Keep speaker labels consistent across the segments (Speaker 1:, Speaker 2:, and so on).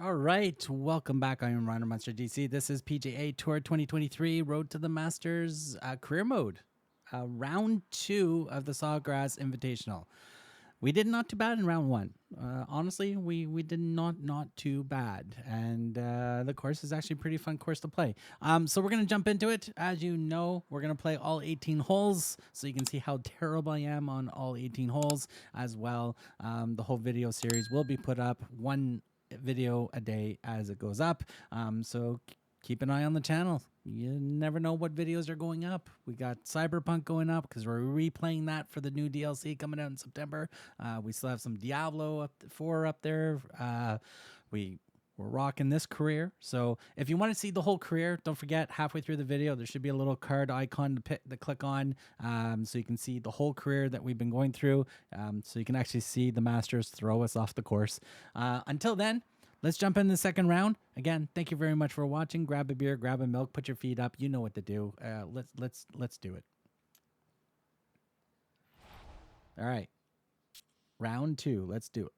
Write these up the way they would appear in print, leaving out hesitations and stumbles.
Speaker 1: All right, welcome back. I am RhinoMonsterGC. This is PGA Tour 2023 Road to the Masters career mode, round 2 of the Sawgrass Invitational. We did not too bad in round 1. Honestly, we did not too bad, and the course is actually a pretty fun course to play. So we're gonna jump into it. As you know, we're gonna play all 18 holes, so you can see how terrible I am on all 18 holes as well. The whole video series will be put up one video a day as it goes up. So keep an eye on the channel. You never know what videos are going up. We got Cyberpunk going up because we're replaying that for the new DLC coming out in September. We still have some Diablo 4 up there. We're rocking this career. So if you want to see the whole career, don't forget halfway through the video, there should be a little card icon to click on so you can see the whole career that we've been going through. So you can actually see the Masters throw us off the course. Until then, let's jump in the second round. Again, thank you very much for watching. Grab a beer, grab a milk, put your feet up. You know what to do. Let's do it. All right. Round 2. Let's do it.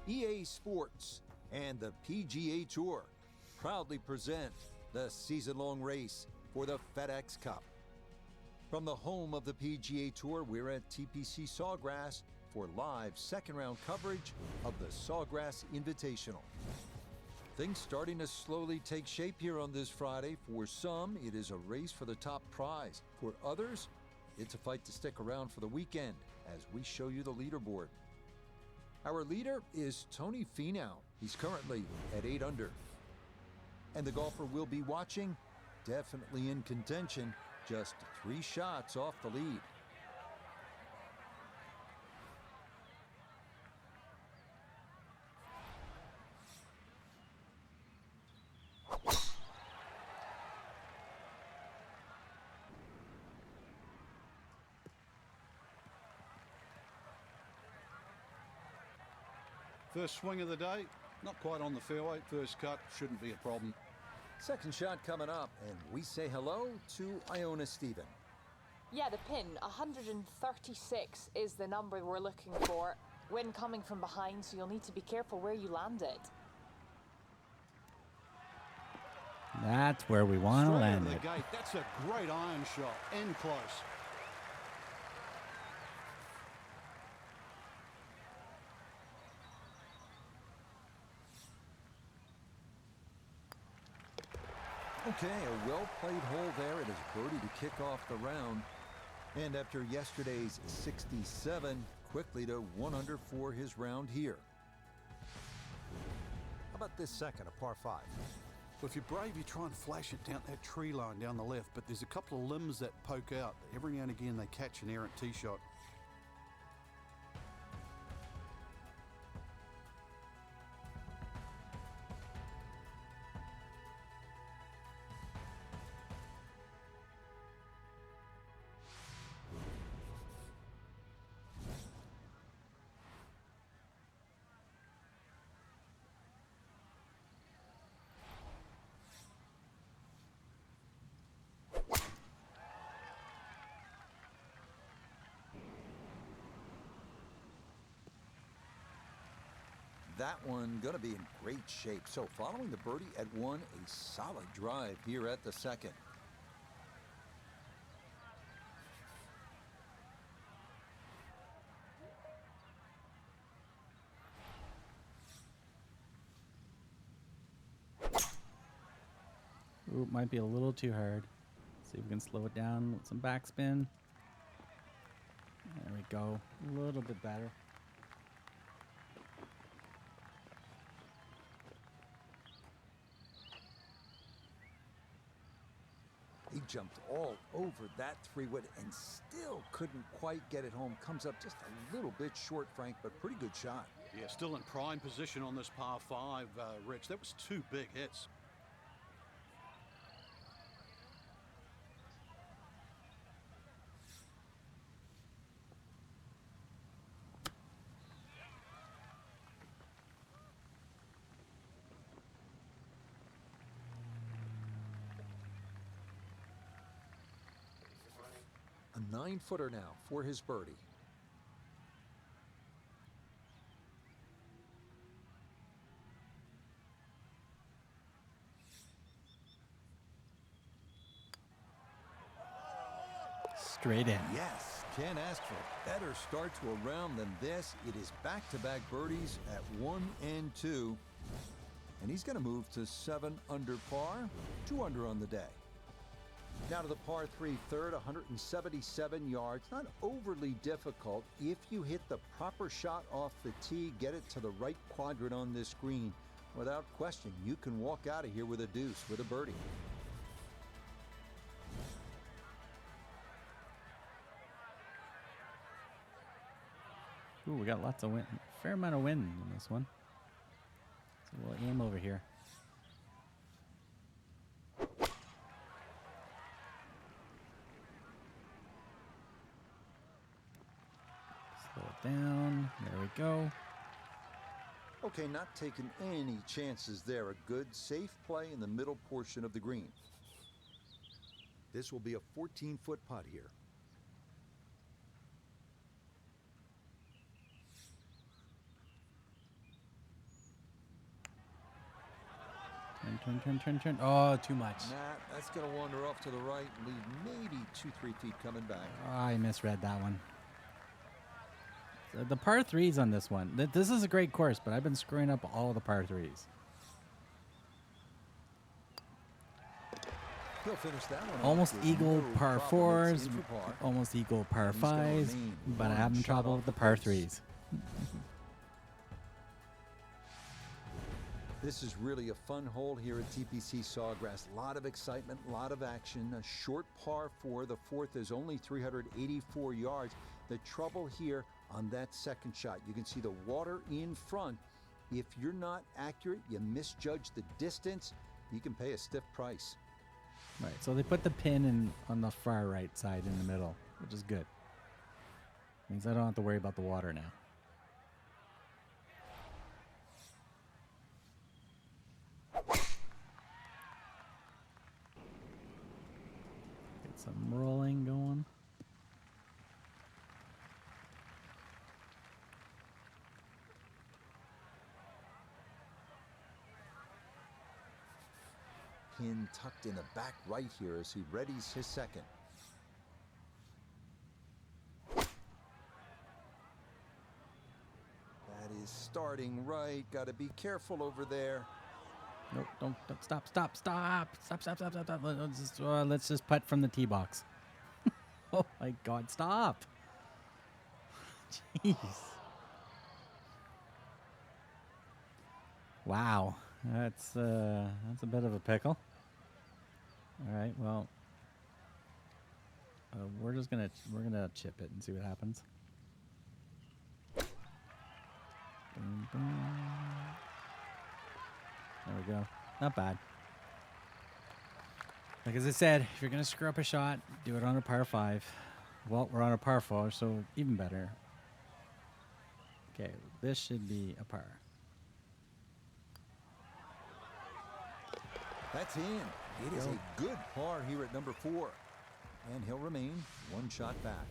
Speaker 2: EA Sports and the PGA Tour proudly present the season-long race for the FedEx Cup. From the home of the PGA Tour, we're at TPC Sawgrass for live second-round coverage of the Sawgrass Invitational. Things starting to slowly take shape here on this Friday. For some, it is a race for the top prize. For others, it's a fight to stick around for the weekend as we show you the leaderboard. Our leader is Tony Finau. He's currently at 8 under. And the golfer we'll be watching, definitely in contention, just 3 shots off the lead.
Speaker 3: First swing of the day, not quite on the fairway. First cut, shouldn't be a problem.
Speaker 2: Second shot coming up, and we say hello to Iona Stephen.
Speaker 4: Yeah, the pin, 136 is the number we're looking for. Wind coming from behind, so you'll need to be careful where you land it.
Speaker 1: That's where we want to land
Speaker 3: Straight
Speaker 1: it.
Speaker 3: out of the gate, that's a great iron shot, and close.
Speaker 2: Okay, a well-played hole there. It is birdie to kick off the round. And after yesterday's 67, quickly to 1 under for his round here. How about this second, a par 5?
Speaker 3: Well, if you're brave, you try and flash it down that tree line down the left, but there's a couple of limbs that poke out. Every now and again, they catch an errant tee shot.
Speaker 2: That one going to be in great shape. So following the birdie at 1, a solid drive here at the second.
Speaker 1: Ooh, might be a little too hard. See if we can slow it down with some backspin. There we go. A little bit better.
Speaker 2: He jumped all over that 3-wood and still couldn't quite get it home. Comes up just a little bit short, Frank, but pretty good shot.
Speaker 3: Yeah, still in prime position on this par 5, Rich. That was 2 big hits.
Speaker 2: 9-footer now for his birdie.
Speaker 1: Straight in.
Speaker 2: Yes, can't ask for a better start to a round than this. It is back-to-back birdies at 1 and 2. And he's going to move to 7 under par, 2 under on the day. Now to the par 3 third, 177 yards. Not overly difficult if you hit the proper shot off the tee, get it to the right quadrant on this green. Without question, you can walk out of here with a deuce, with a birdie.
Speaker 1: Ooh, we got lots of wind. Fair amount of wind in this one. So we'll aim over here. Slow it down. There we go.
Speaker 2: Okay, not taking any chances there. A good, safe play in the middle portion of the green. This will be a 14-foot putt here.
Speaker 1: Turn. Oh, too much.
Speaker 2: Nah, that's going to wander off to the right and leave maybe 2-3 feet coming back.
Speaker 1: Oh, I misread that one. The par 3s on this one. This is a great course, but I've been screwing up all the par 3s.
Speaker 2: He'll finish that one
Speaker 1: Almost
Speaker 2: off with
Speaker 1: eagle
Speaker 2: no
Speaker 1: par
Speaker 2: problems
Speaker 1: 4s,
Speaker 2: in for par.
Speaker 1: almost eagle par
Speaker 2: And he's gonna
Speaker 1: 5s,
Speaker 2: remain
Speaker 1: but I
Speaker 2: one
Speaker 1: have
Speaker 2: shot
Speaker 1: trouble
Speaker 2: off
Speaker 1: with the
Speaker 2: the
Speaker 1: par
Speaker 2: pace.
Speaker 1: 3s.
Speaker 2: This is really a fun hole here at TPC Sawgrass. A lot of excitement, a lot of action. A short par 4. The fourth is only 384 yards. The trouble here on that second shot, you can see the water in front. If you're not accurate, you misjudge the distance, you can pay a stiff price.
Speaker 1: Right, so they put the pin in on the far right side in the middle, which is good. Means I don't have to worry about the water now. Get some rolling going.
Speaker 2: Pin tucked in the back right here as he readies his second. That is starting right. Got to be careful over there.
Speaker 1: Nope, don't stop. Let's just putt from the tee box. Oh my God, stop. Jeez. Wow, that's a bit of a pickle. All right, well, we're gonna chip it and see what happens. Boom, boom. There we go. Not bad. Like as I said, if you're gonna screw up a shot, do it on a par 5. Well, we're on a par 4, so even better. Okay, this should be a par.
Speaker 2: That's in. It is a good par here at number 4. And he'll remain one shot back.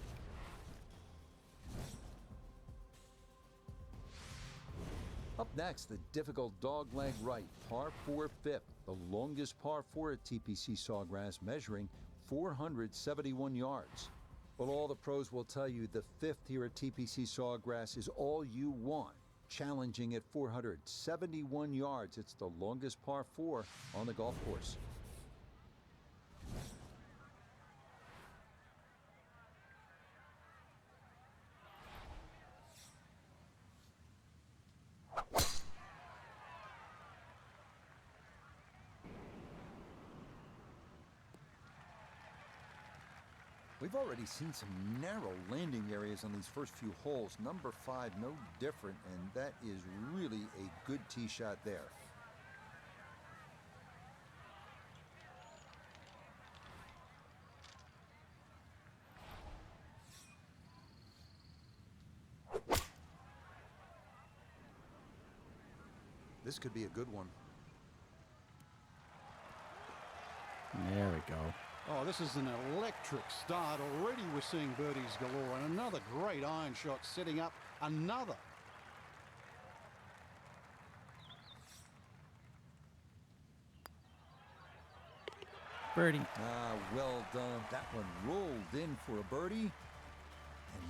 Speaker 2: Up next, the difficult dogleg right, par 4 fifth, the longest par 4 at TPC Sawgrass, measuring 471 yards. Well, all the pros will tell you the fifth here at TPC Sawgrass is all you want. Challenging at 471 yards. It's the longest par 4 on the golf course. We've already seen some narrow landing areas on these first few holes. Number 5, no different, and that is really a good tee shot there. This could be a good one.
Speaker 1: There we go.
Speaker 3: Oh, this is an electric start. Already we're seeing birdies galore, and another great iron shot setting up another.
Speaker 1: Birdie.
Speaker 2: Ah, well done. That one rolled in for a birdie, and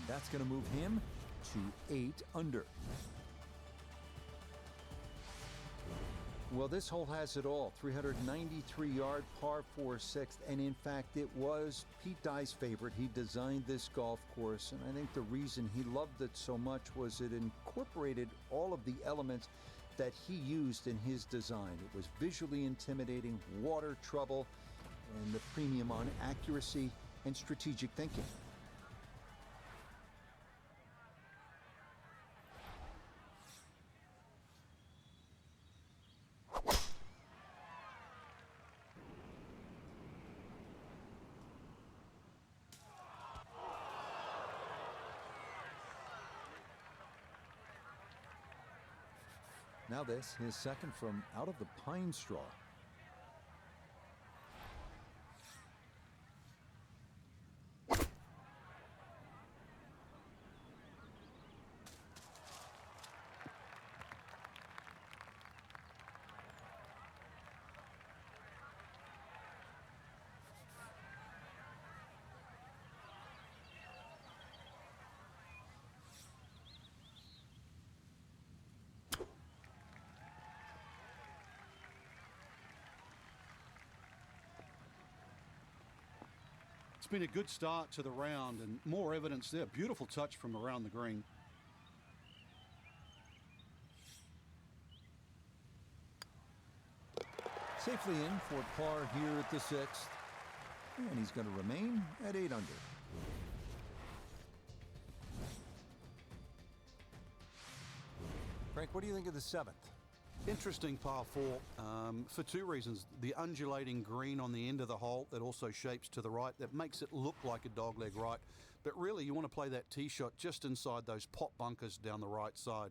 Speaker 2: that's going to move him to 8 under. Well, this hole has it all. 393-yard par 4 sixth, and in fact, it was Pete Dye's favorite. He designed this golf course, and I think the reason he loved it so much was it incorporated all of the elements that he used in his design. It was visually intimidating, water trouble, and the premium on accuracy and strategic thinking. Now this, his second from out of the pine straw.
Speaker 3: It's been a good start to the round, and more evidence there. Beautiful touch from around the green.
Speaker 2: Safely in for par here at the 6th, and he's going to remain at 8 under. Frank, what do you think of the 7th?
Speaker 3: Interesting par 4 for two reasons. The undulating green on the end of the hole that also shapes to the right, that makes it look like a dogleg right. But really, you want to play that tee shot just inside those pot bunkers down the right side.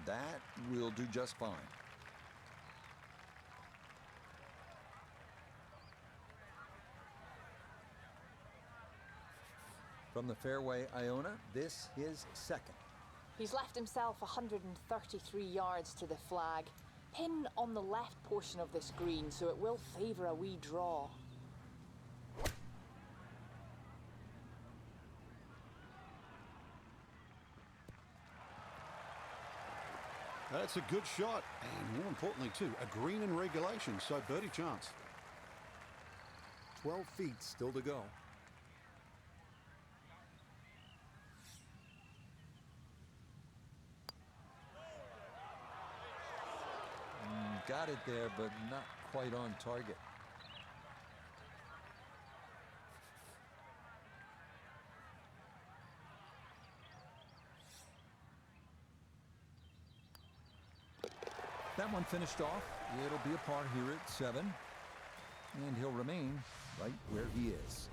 Speaker 2: That will do just fine. From the fairway, Iona, this is second.
Speaker 4: He's left himself 133 yards to the flag. Pin on the left portion of this green, so it will favour a wee draw.
Speaker 3: That's a good shot, and more importantly too, a green in regulation, so birdie chance.
Speaker 2: 12 feet still to go. Got it there, but not quite on target. That one finished off. It'll be a par here at 7. And he'll remain right where he is.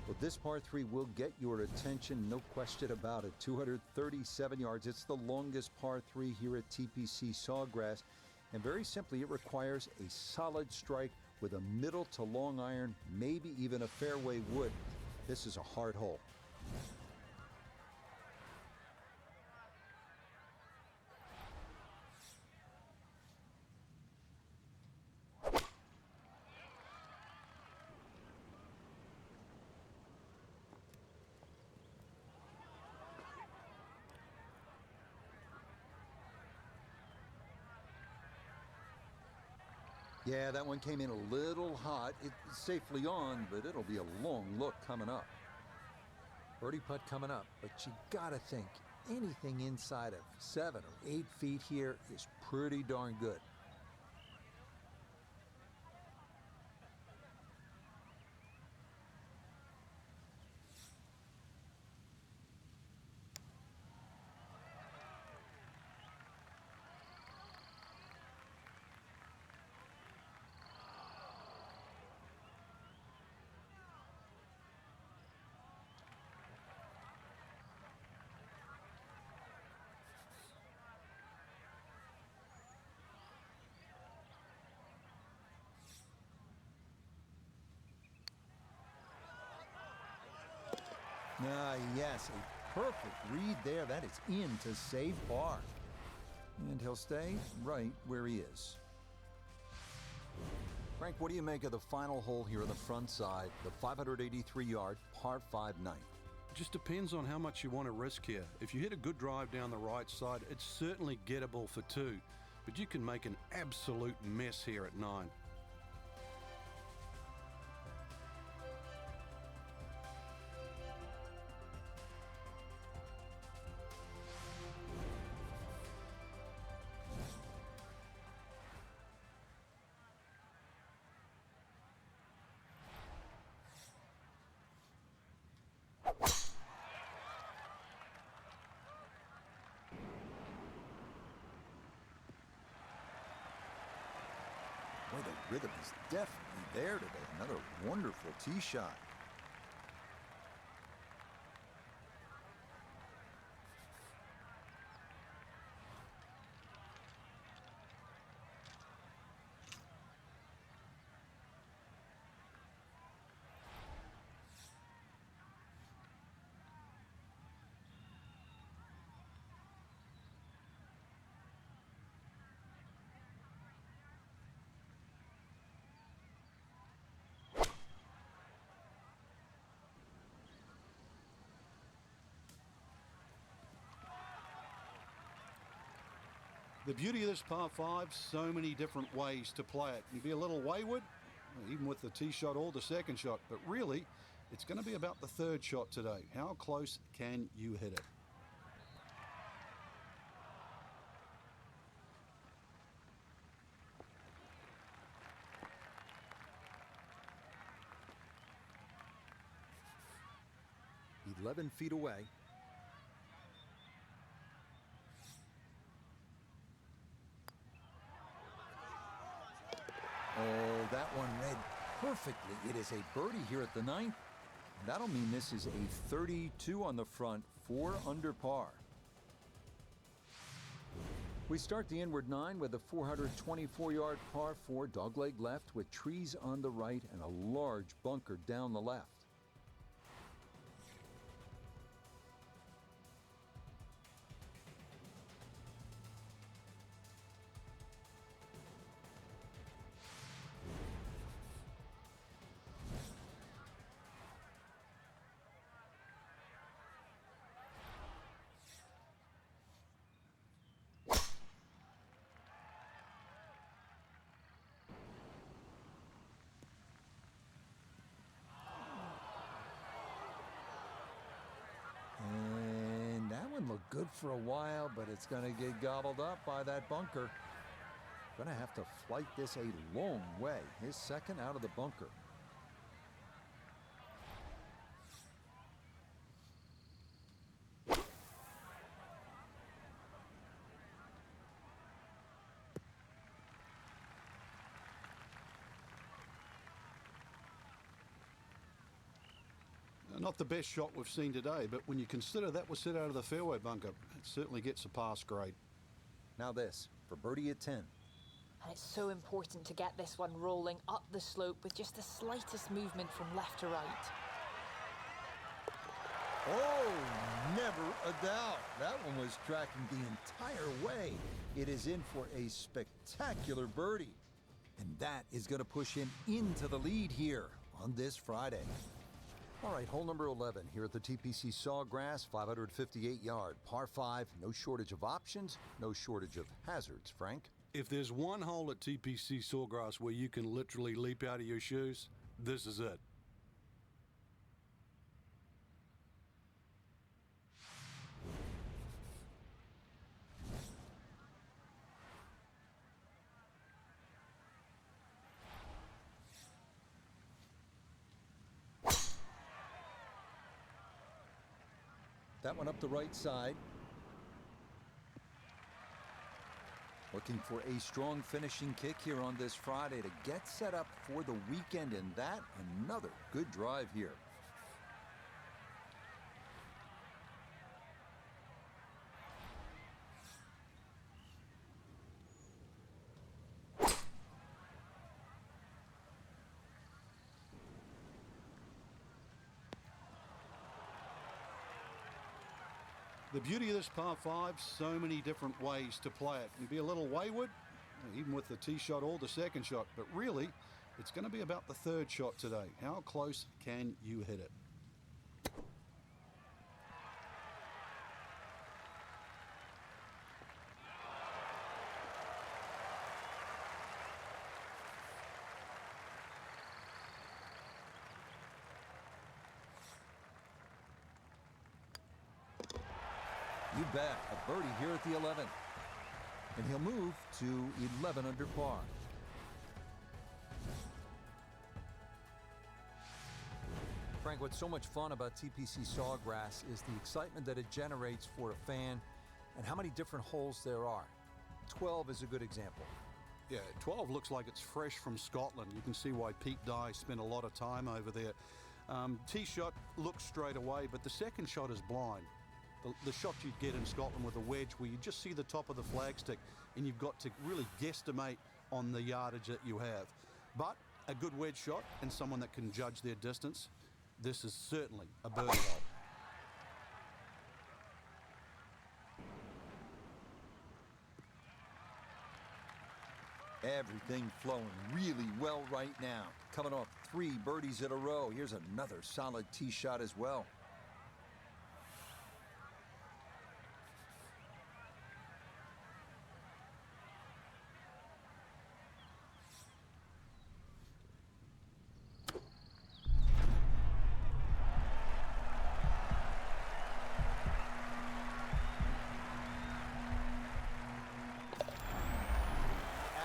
Speaker 2: Well, this par 3 will get your attention, no question about it. 237 yards. It's the longest par 3 here at TPC Sawgrass. And very simply, it requires a solid strike with a middle to long iron, maybe even a fairway wood. This is a hard hole. Yeah, that one came in a little hot. It's safely on, but it'll be a long look coming up. Birdie putt coming up, but you gotta think anything inside of 7 or 8 feet here is pretty darn good. Yes, a perfect read there. That is in to save par. And he'll stay right where he is. Frank, what do you make of the final hole here on the front side, the 583-yard par 5 ninth?
Speaker 3: Just depends on how much you want to risk here. If you hit a good drive down the right side, it's certainly gettable for 2, but you can make an absolute mess here at 9.
Speaker 2: Boy, the rhythm is definitely there today. Another wonderful tee shot.
Speaker 3: The beauty of this par 5, so many different ways to play it. You can be a little wayward, even with the tee shot or the second shot, but really, it's going to be about the third shot today. How close can you hit it?
Speaker 2: He's 11 feet away. Oh, that one read perfectly. It is a birdie here at the 9th. That'll mean this is a 32 on the front, 4 under par. We start the inward 9 with a 424-yard par 4 dogleg left with trees on the right and a large bunker down the left. And that one looked good for a while, but it's going to get gobbled up by that bunker. Going to have to flight this a long way. His second out of the bunker.
Speaker 3: Not the best shot we've seen today, but when you consider that was set out of the fairway bunker, it certainly gets a pass grade.
Speaker 2: Now this for birdie at 10.
Speaker 4: And it's so important to get this one rolling up the slope with just the slightest movement from left to right.
Speaker 2: Oh, never a doubt. That one was tracking the entire way. It is in for a spectacular birdie. And that is going to push him into the lead here on this Friday. All right, hole number 11 here at the TPC Sawgrass, 558-yard, par 5. No shortage of options, no shortage of hazards, Frank.
Speaker 3: If there's one hole at TPC Sawgrass where you can literally leap out of your shoes, this is it.
Speaker 2: That one up the right side. Looking for a strong finishing kick here on this Friday to get set up for the weekend, and that another good drive here.
Speaker 3: The beauty of this par 5, so many different ways to play it. You can be a little wayward, even with the tee shot or the second shot, but really, it's going to be about the third shot today. How close can you hit it?
Speaker 2: You bet, a birdie here at the 11th. And he'll move to 11 under par. Frank, what's so much fun about TPC Sawgrass is the excitement that it generates for a fan and how many different holes there are. 12 is a good example.
Speaker 3: Yeah, 12 looks like it's fresh from Scotland. You can see why Pete Dye spent a lot of time over there. Tee shot looks straight away, but the second shot is blind. The shot you'd get in Scotland with a wedge where you just see the top of the flagstick and you've got to really guesstimate on the yardage that you have. But a good wedge shot and someone that can judge their distance, this is certainly a birdie hole.
Speaker 2: Everything flowing really well right now. Coming off 3 birdies in a row. Here's another solid tee shot as well.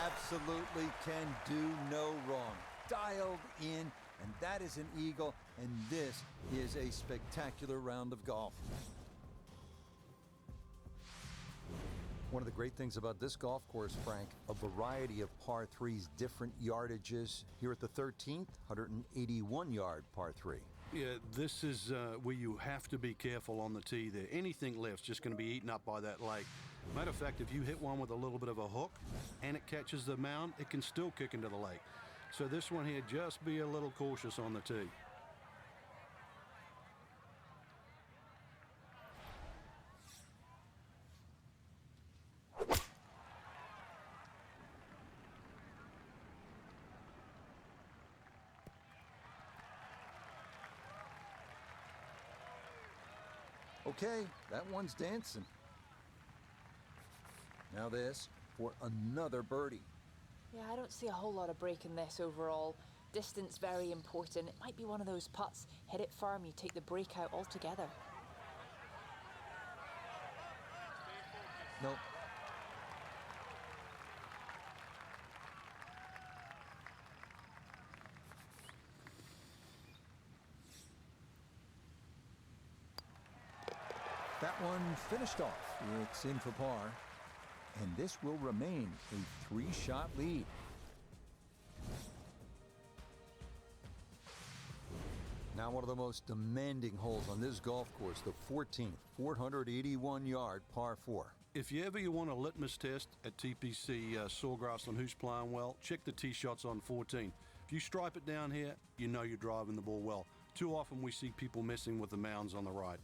Speaker 2: Absolutely can do no wrong. Dialed in, and that is an eagle, and this is a spectacular round of golf. One of the great things about this golf course, Frank, a variety of par 3s, different yardages. Here at the 13th, 181-yard par 3.
Speaker 3: Yeah, this is where you have to be careful on the tee there. Anything left's just going to be eaten up by that lake. Matter of fact, if you hit one with a little bit of a hook and it catches the mound, it can still kick into the lake. So this one here, just be a little cautious on the tee.
Speaker 2: Okay, that one's dancing. Now this for another birdie.
Speaker 4: Yeah, I don't see a whole lot of break in this overall. Distance very important. It might be one of those putts. Hit it firm, you take the break out altogether.
Speaker 2: Nope. That one finished off. It's in for par. And this will remain a 3-shot lead. Now one of the most demanding holes on this golf course, the 14th, 481-yard par 4.
Speaker 3: If you ever want a litmus test at TPC Sawgrass on who's playing well, check the tee shots on 14. If you stripe it down here, you know you're driving the ball well. Too often we see people messing with the mounds on the right.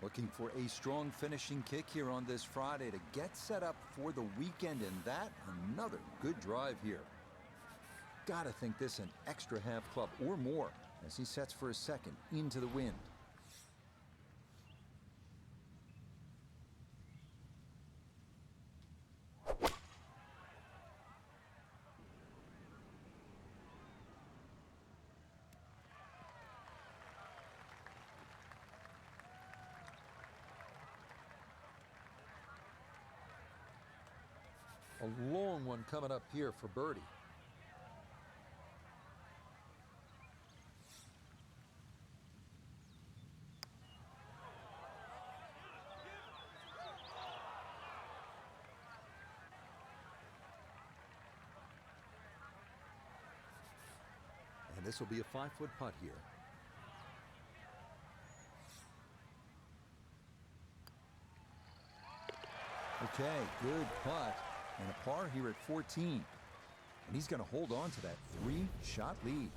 Speaker 2: Looking for a strong finishing kick here on this Friday to get set up for the weekend, and that another good drive here. Gotta think this an extra half club or more as he sets for a second into the wind. A long one coming up here for birdie. And this will be a 5-foot putt here. Okay, good putt. And a par here at 14. And he's going to hold on to that 3-shot lead.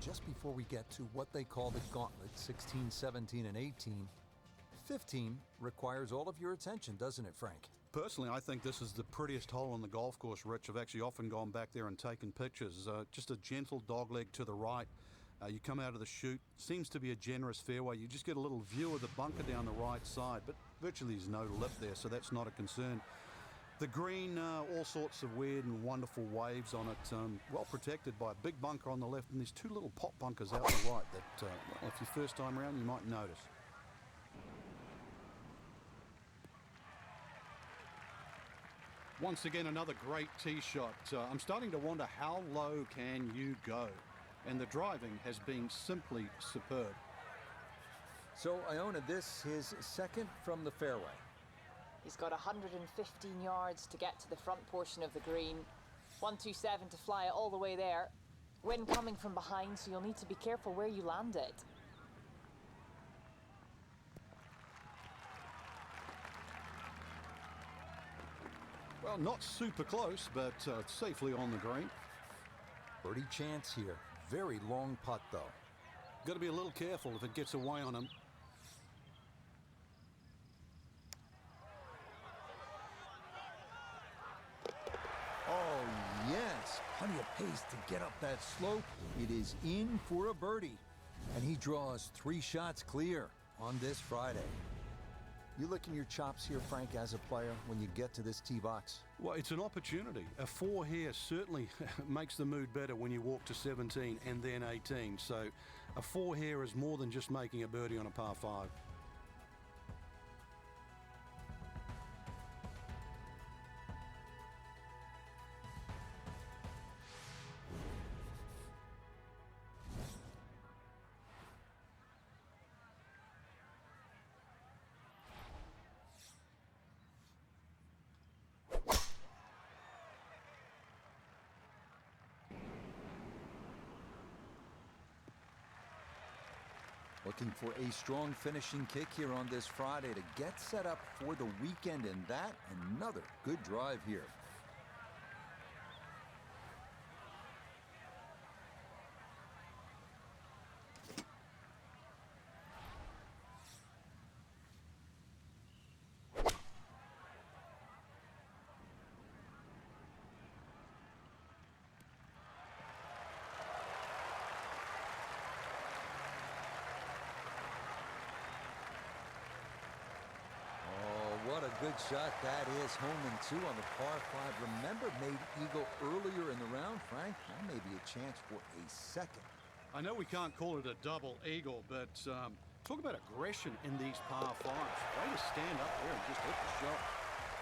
Speaker 2: Just before we get to what they call the gauntlet, 16, 17, and 18, 15 requires all of your attention, doesn't it, Frank?
Speaker 3: Personally, I think this is the prettiest hole on the golf course, Rich. I've actually often gone back there and taken pictures. Just a gentle dogleg to the right. You come out of the chute, seems to be a generous fairway. You just get a little view of the bunker down the right side, but virtually there's no lip there, so that's not a concern. The green, all sorts of weird and wonderful waves on it, well protected by a big bunker on the left, and there's two little pop bunkers out the right that, well, if you're first time around, you might notice. Once again, another great tee shot. I'm starting to wonder, how low can you go? And the driving has been simply superb.
Speaker 2: So Iona, this his second from the fairway.
Speaker 4: He's got 115 yards to get to the front portion of the green. 127 to fly it all the way there. Wind coming from behind, so you'll need to be careful where you land it.
Speaker 3: Well, not super close, but safely on the green.
Speaker 2: Birdie chance here. Very long putt, though.
Speaker 3: Got to be a little careful if it gets away on him.
Speaker 2: Oh, yes. Plenty of pace to get up that slope. It is in for a birdie. And he draws 3 shots clear on this Friday. You licking your chops here, Frank, as a player, when you get to this tee box?
Speaker 3: Well, it's an opportunity. A 4 here certainly makes the mood better when you walk to 17 and then 18. So a 4 here is more than just making a birdie on a par 5.
Speaker 2: Looking for a strong finishing kick here on this Friday to get set up for the weekend, and that another good drive here. What a good shot that is. Home and 2 on the par 5. Remember, made eagle earlier in the round, Frank. That may be a chance for a second.
Speaker 3: I know we can't call it a double eagle, but talk about aggression in these par 5s. Way to stand up there and just hit the shot.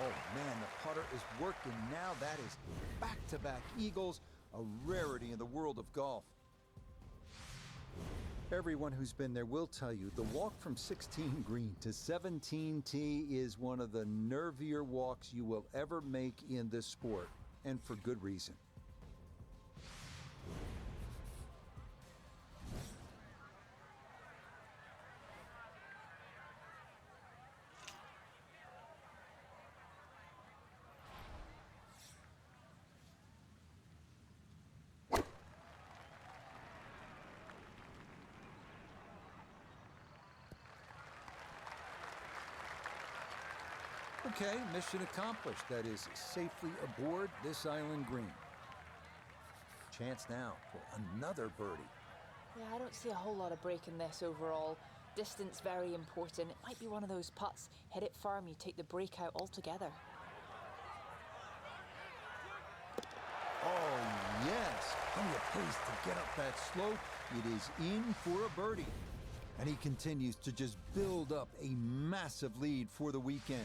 Speaker 2: Oh, man, the putter is working now. That is back-to-back eagles, a rarity in the world of golf. Everyone who's been there will tell you the walk from 16 green to 17 tee is one of the nervier walks you will ever make in this sport, and for good reason. Okay, mission accomplished. That is safely aboard this island green. Chance now for another birdie.
Speaker 4: Yeah, I don't see a whole lot of break in this overall. Distance very important. It might be one of those putts. Hit it firm, you take the break out altogether.
Speaker 2: Oh, yes. Plenty of pace to get up that slope. It is in for a birdie. And he continues to just build up a massive lead for the weekend.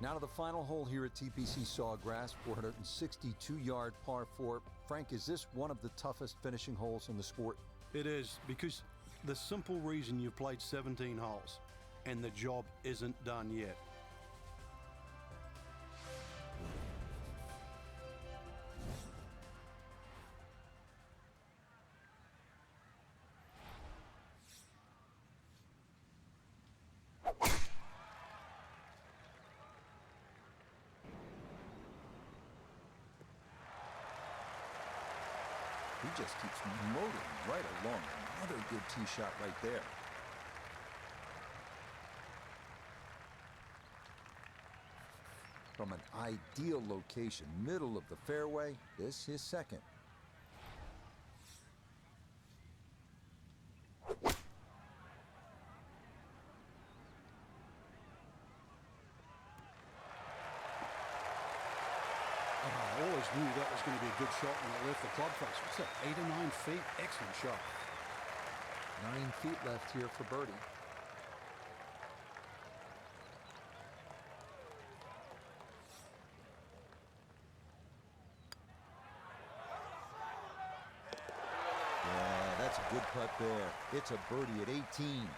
Speaker 2: Now to the final hole here at TPC Sawgrass, 462-yard par 4. Frank, is this one of the toughest finishing holes in the sport?
Speaker 3: It is, because the simple reason you've played 17 holes and the job isn't done yet.
Speaker 2: He just keeps motoring right along. Another good tee shot right there. From an ideal location, middle of the fairway, this his second.
Speaker 3: I always knew that was going to be a good shot when it left the club face. What's that, 8 or 9 feet? Excellent shot.
Speaker 2: 9 feet left here for birdie. Yeah, that's a good putt there. It's a birdie at 18. And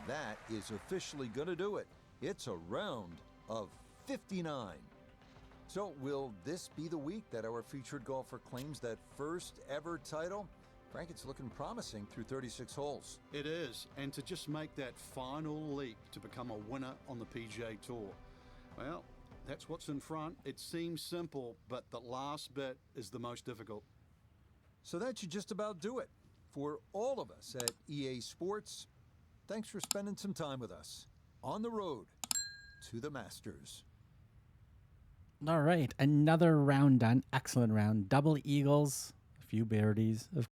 Speaker 2: that is officially going to do it. It's a round of 59. So will this be the week that our featured golfer claims that first ever title? Frank, it's looking promising through 36 holes.
Speaker 3: It is, and to just make that final leap to become a winner on the PGA Tour. Well, that's what's in front. It seems simple, but the last bit is the most difficult.
Speaker 2: So that should just about do it. For all of us at EA Sports, thanks for spending some time with us on the road to the Masters.
Speaker 1: All right, another round done. Excellent round. Double eagles, a few birdies, of